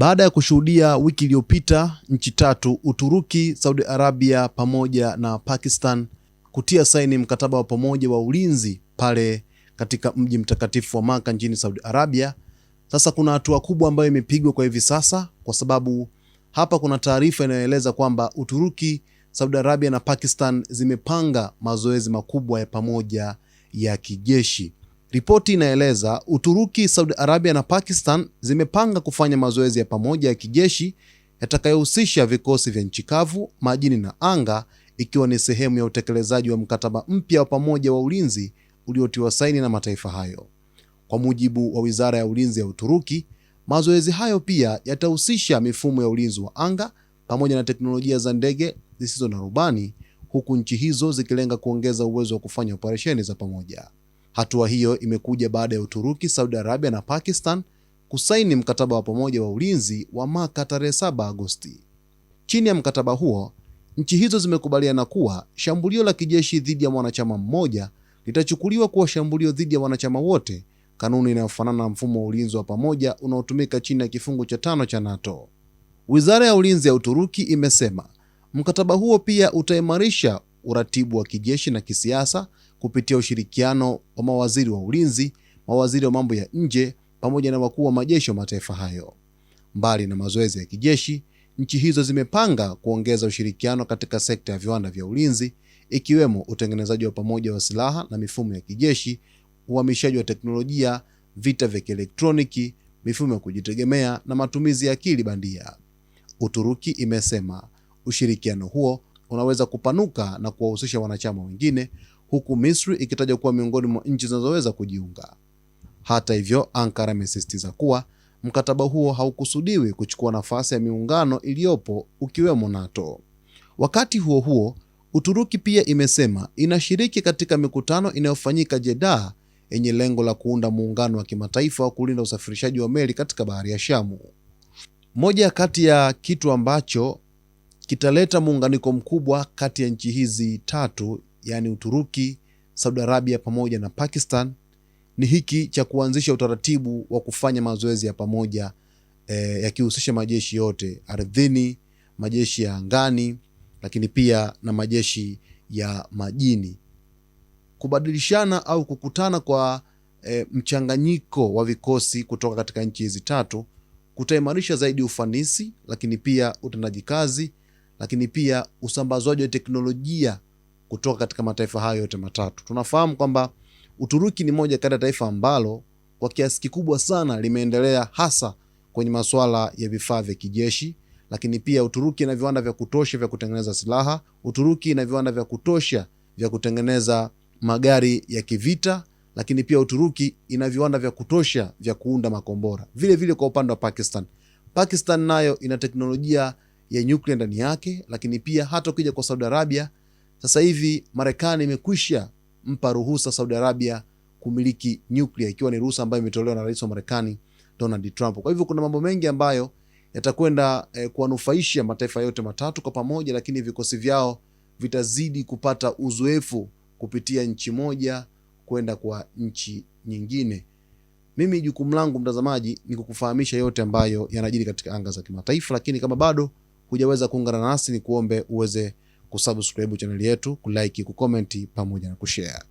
Baada ya kushuhudia wiki iliyopita nchi tatu, Uturuki, Saudi Arabia pamoja na Pakistan, kutia saini mkataba wa pamoja wa ulinzi pale katika mji mtakatifu wa Maka nchini Saudi Arabia. Sasa kuna hatua kubwa ambayo imepigwa kwa hivi sasa, kwa sababu hapa kuna taarifa inayoeleza kwamba Uturuki, Saudi Arabia na Pakistan zimepanga mazoezi makubwa ya pamoja ya kijeshi. Ripoti inaeleza Uturuki, Saudi Arabia na Pakistan zimepanga kufanya mazoezi ya pamoja ya kijeshi yatakayohusisha vikosi vya nchi kavu, majini na anga, ikiwa ni sehemu ya utekelezaji wa mkataba mpya wa pamoja wa ulinzi uliotiwa saini na mataifa hayo. Kwa mujibu wa Wizara ya Ulinzi ya Uturuki, mazoezi hayo pia yatahusisha mifumo ya ulinzi wa anga pamoja na teknolojia za ndege zisizo na rubani, huku nchi hizo zikilenga kuongeza uwezo wa kufanya operesheni za pamoja. Hatua hiyo imekuja baada ya Uturuki, Saudi Arabia na Pakistan kusaini mkataba wa pamoja wa ulinzi wa Maka tarehe 7 Agosti. Chini ya mkataba huo, nchi hizo zimekubaliana kuwa shambulio la kijeshi dhidi ya mwanachama mmoja litachukuliwa kuwa shambulio dhidi ya wanachama wote, kanuni inayofanana na mfumo wa ulinzi wa pamoja unaotumika chini ya kifungu cha 5 cha NATO. Wizara ya Ulinzi ya Uturuki imesema mkataba huo pia utaimarisha uratibu wa kijeshi na kisiasa kupitia ushirikiano wa mawaziri wa ulinzi, mawaziri wa mambo ya nje pamoja na wakuu wa majeshi wa mataifa hayo. Mbali na mazoezi ya kijeshi, nchi hizo zimepanga kuongeza ushirikiano katika sekta ya viwanda vya ulinzi, ikiwemo utengenezaji wa pamoja wa silaha na mifumo ya kijeshi, uhamishaji wa teknolojia, vita vya kielektroniki, mifumo ya kujitegemea na matumizi ya akili bandia. Uturuki imesema ushirikiano huo unaweza kupanuka na kuwahusisha wanachama wengine, huku Misri ikitajwa kuwa miongoni mwa nchi zinazoweza kujiunga. Hata hivyo, Ankara imesisitiza kuwa mkataba huo haukusudiwi kuchukua nafasi ya miungano iliyopo ukiwemo NATO. Wakati huo huo, Uturuki pia imesema inashiriki katika mikutano inayofanyika Jeddah yenye lengo la kuunda muungano wa kimataifa wa kulinda usafirishaji wa meli katika bahari ya Shamu. Moja kati ya kitu ambacho kitaleta muunganiko mkubwa kati ya nchi hizi tatu, yani Uturuki, Saudi Arabia pamoja na Pakistan, ni hiki cha kuanzisha utaratibu wa kufanya mazoezi ya pamoja yakihusisha majeshi yote, ardhini, majeshi ya angani, lakini pia na majeshi ya majini. Kubadilishana au kukutana kwa mchanganyiko wa vikosi kutoka katika nchi hizi tatu kutaimarisha zaidi ufanisi, lakini pia utendaji kazi, lakini pia usambazwaji wa teknolojia kutoka katika mataifa hayo yote matatu. Tunafahamu kwamba Uturuki ni moja kati ya taifa ambalo kwa kiasi kikubwa sana limeendelea hasa kwenye masuala ya vifaa vya kijeshi, lakini pia Uturuki ina viwanda vya kutosha vya kutengeneza silaha. Uturuki ina viwanda vya kutosha vya kutengeneza magari ya kivita, lakini pia Uturuki ina viwanda vya kutosha vya kuunda makombora. Vile vile kwa upande wa Pakistan nayo ina teknolojia ya nyuklia ndani yake, lakini pia hata ukija kwa Saudi Arabia, sasa hivi Marekani imekwisha mpa ruhusa Saudi Arabia kumiliki nyuklia, ikiwa ni ruhusa ambayo imetolewa na Rais wa Marekani Donald Trump. Kwa hivyo kuna mambo mengi ambayo yatakwenda kuwanufaisha mataifa yote matatu kwa pamoja, lakini vikosi vyao vitazidi kupata uzoefu kupitia nchi moja kwenda kwa nchi nyingine. Mimi jukumu langu mtazamaji ni kukufahamisha yote ambayo yanajiri katika anga za kimataifa, lakini kama bado hujaweza kuungana nasi, ni kuombe uweze kusubscribe channel yetu, kulike, kucomment pamoja na kushare.